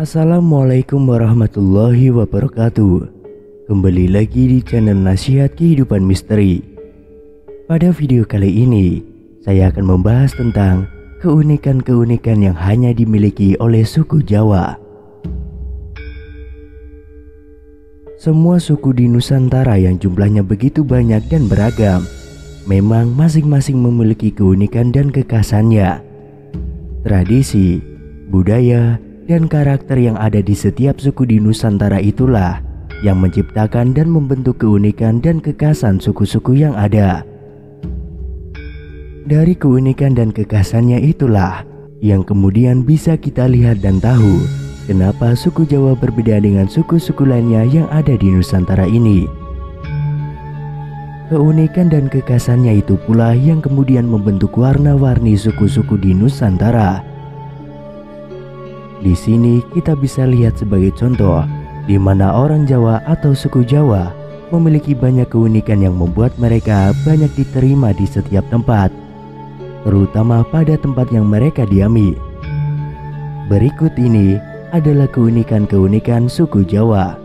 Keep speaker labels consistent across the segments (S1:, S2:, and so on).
S1: Assalamualaikum warahmatullahi wabarakatuh. Kembali lagi di channel Nasihat Kehidupan Misteri. Pada video kali ini, saya akan membahas tentang keunikan-keunikan yang hanya dimiliki oleh suku Jawa. Semua suku di Nusantara yang jumlahnya begitu banyak dan beragam, memang masing-masing memiliki keunikan dan kekhasannya. Tradisi, budaya, dan karakter yang ada di setiap suku di Nusantara itulah yang menciptakan dan membentuk keunikan dan kekhasan suku-suku yang ada. Dari keunikan dan kekhasannya itulah yang kemudian bisa kita lihat dan tahu kenapa suku Jawa berbeda dengan suku-suku lainnya yang ada di Nusantara ini. Keunikan dan kekhasannya itu pula yang kemudian membentuk warna-warni suku-suku di Nusantara. Di sini kita bisa lihat sebagai contoh di mana orang Jawa atau suku Jawa memiliki banyak keunikan yang membuat mereka banyak diterima di setiap tempat, terutama pada tempat yang mereka diami. Berikut ini adalah keunikan-keunikan suku Jawa.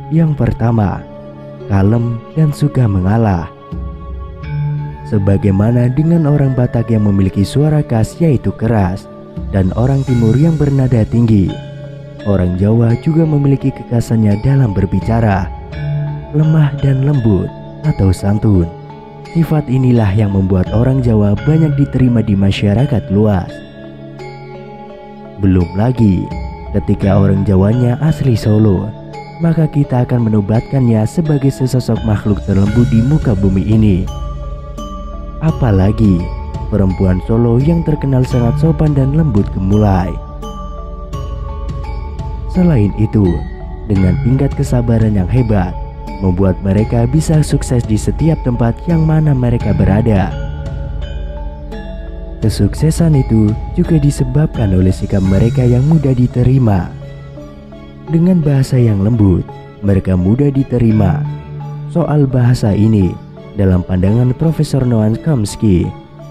S1: Yang pertama, kalem dan suka mengalah. Sebagaimana dengan orang Batak yang memiliki suara khas yaitu keras, dan orang Timur yang bernada tinggi, orang Jawa juga memiliki kekhasannya dalam berbicara, lemah dan lembut atau santun. Sifat inilah yang membuat orang Jawa banyak diterima di masyarakat luas. Belum lagi ketika orang Jawanya asli Solo, maka kita akan menobatkannya sebagai sesosok makhluk terlembut di muka bumi ini. Apalagi perempuan Solo yang terkenal sangat sopan dan lembut gemulai. Selain itu, dengan tingkat kesabaran yang hebat, membuat mereka bisa sukses di setiap tempat yang mana mereka berada. Kesuksesan itu juga disebabkan oleh sikap mereka yang mudah diterima. Dengan bahasa yang lembut, mereka mudah diterima. Soal bahasa ini, dalam pandangan Profesor Noam Chomsky,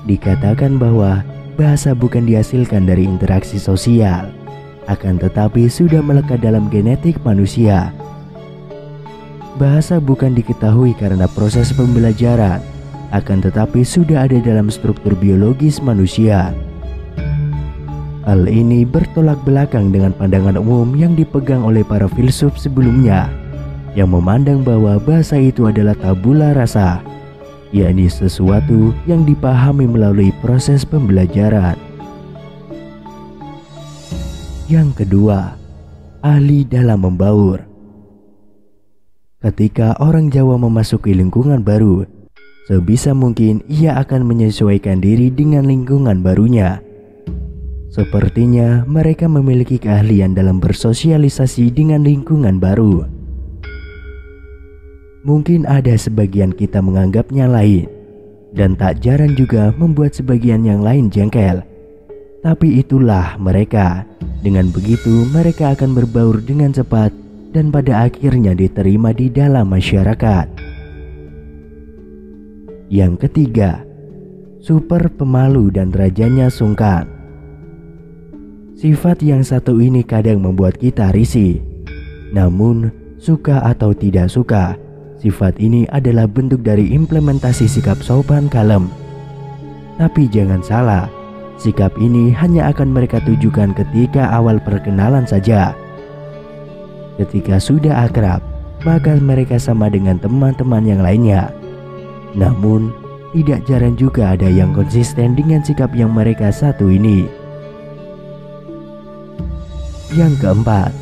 S1: dikatakan bahwa bahasa bukan dihasilkan dari interaksi sosial, akan tetapi sudah melekat dalam genetik manusia. Bahasa bukan diketahui karena proses pembelajaran, akan tetapi sudah ada dalam struktur biologis manusia. Hal ini bertolak belakang dengan pandangan umum yang dipegang oleh para filsuf sebelumnya, yang memandang bahwa bahasa itu adalah tabula rasa, yakni sesuatu yang dipahami melalui proses pembelajaran. Yang kedua, ahli dalam membaur. Ketika orang Jawa memasuki lingkungan baru, sebisa mungkin ia akan menyesuaikan diri dengan lingkungan barunya. Sepertinya mereka memiliki keahlian dalam bersosialisasi dengan lingkungan baru. Mungkin ada sebagian kita menganggapnya lain, dan tak jarang juga membuat sebagian yang lain jengkel. Tapi itulah mereka. Dengan begitu mereka akan berbaur dengan cepat dan pada akhirnya diterima di dalam masyarakat. Yang ketiga, super pemalu dan rajanya sungkan. Sifat yang satu ini kadang membuat kita risih. Namun, suka atau tidak suka, sifat ini adalah bentuk dari implementasi sikap sopan kalem. Tapi jangan salah, sikap ini hanya akan mereka tujukan ketika awal perkenalan saja. Ketika sudah akrab, maka mereka sama dengan teman-teman yang lainnya. Namun, tidak jarang juga ada yang konsisten dengan sikap yang mereka satu ini. Yang keempat,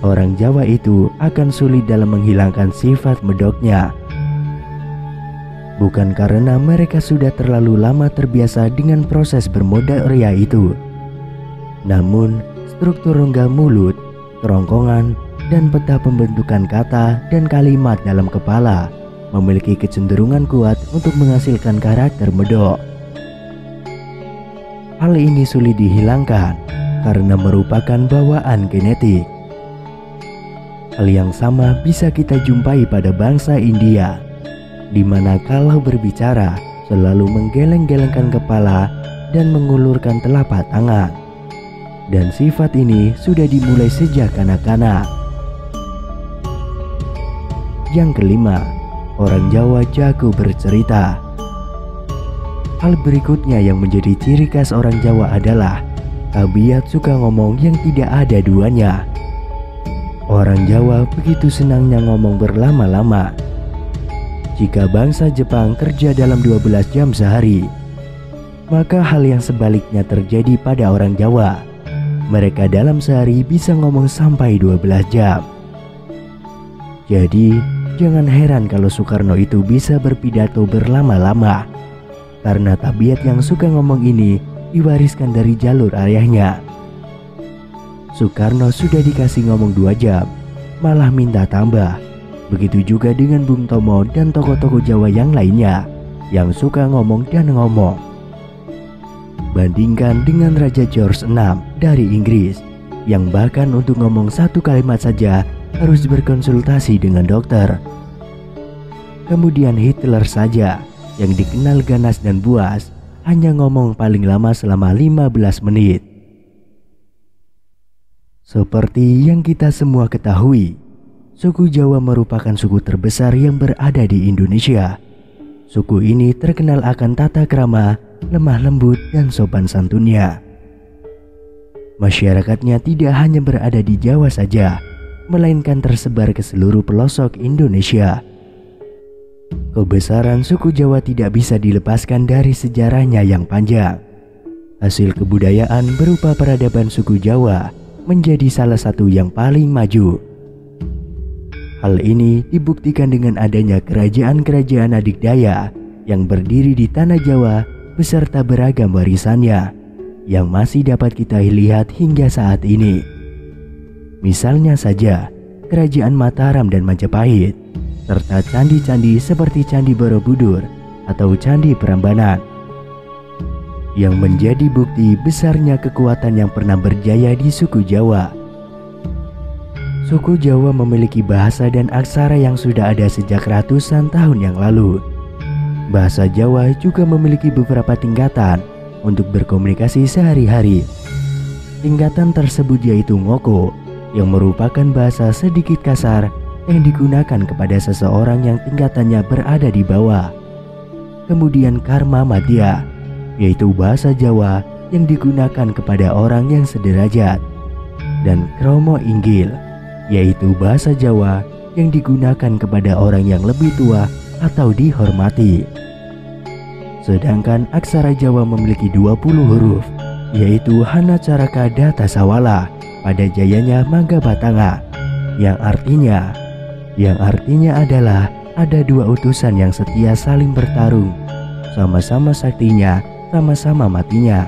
S1: orang Jawa itu akan sulit dalam menghilangkan sifat medoknya. Bukan karena mereka sudah terlalu lama terbiasa dengan proses bermodal ria itu, namun struktur rongga mulut, kerongkongan, dan peta pembentukan kata dan kalimat dalam kepala memiliki kecenderungan kuat untuk menghasilkan karakter medok. Hal ini sulit dihilangkan karena merupakan bawaan genetik. Hal yang sama bisa kita jumpai pada bangsa India, di mana kalau berbicara selalu menggeleng-gelengkan kepala dan mengulurkan telapak tangan. dan sifat ini sudah dimulai sejak kanak-kanak. Yang kelima, orang Jawa jago bercerita. Hal berikutnya yang menjadi ciri khas orang Jawa adalah tabiat suka ngomong yang tidak ada duanya. Orang Jawa begitu senangnya ngomong berlama-lama. Jika bangsa Jepang kerja dalam 12 jam sehari, maka hal yang sebaliknya terjadi pada orang Jawa. Mereka dalam sehari bisa ngomong sampai 12 jam. Jadi, jangan heran kalau Soekarno itu bisa berpidato berlama-lama. Karena tabiat yang suka ngomong ini diwariskan dari jalur ayahnya. Soekarno sudah dikasih ngomong 2 jam, malah minta tambah. Begitu juga dengan Bung Tomo dan tokoh-tokoh Jawa yang lainnya yang suka ngomong dan ngomong. Bandingkan dengan Raja George VI dari Inggris yang bahkan untuk ngomong satu kalimat saja harus berkonsultasi dengan dokter. Kemudian Hitler saja yang dikenal ganas dan buas hanya ngomong paling lama selama 15 menit. Seperti yang kita semua ketahui, suku Jawa merupakan suku terbesar yang berada di Indonesia. Suku ini terkenal akan tata krama, lemah lembut, dan sopan santunnya. Masyarakatnya tidak hanya berada di Jawa saja, melainkan tersebar ke seluruh pelosok Indonesia. Kebesaran suku Jawa tidak bisa dilepaskan dari sejarahnya yang panjang. Hasil kebudayaan berupa peradaban suku Jawa menjadi salah satu yang paling maju. Hal ini dibuktikan dengan adanya kerajaan-kerajaan adikdaya yang berdiri di tanah Jawa beserta beragam warisannya yang masih dapat kita lihat hingga saat ini. Misalnya saja Kerajaan Mataram dan Majapahit, serta candi-candi seperti Candi Borobudur atau Candi Prambanan, yang menjadi bukti besarnya kekuatan yang pernah berjaya di suku Jawa. Suku Jawa memiliki bahasa dan aksara yang sudah ada sejak ratusan tahun yang lalu. Bahasa Jawa juga memiliki beberapa tingkatan untuk berkomunikasi sehari-hari. Tingkatan tersebut yaitu ngoko, yang merupakan bahasa sedikit kasar yang digunakan kepada seseorang yang tingkatannya berada di bawah. Kemudian karma madya, yaitu bahasa Jawa yang digunakan kepada orang yang sederajat. Dan kromo inggil, yaitu bahasa Jawa yang digunakan kepada orang yang lebih tua atau dihormati. Sedangkan aksara Jawa memiliki 20 huruf, yaitu Hanacaraka Datasawala pada jayanya Mangga Batanga, yang artinya adalah ada dua utusan yang setia saling bertarung, sama-sama saktinya, sama-sama matinya.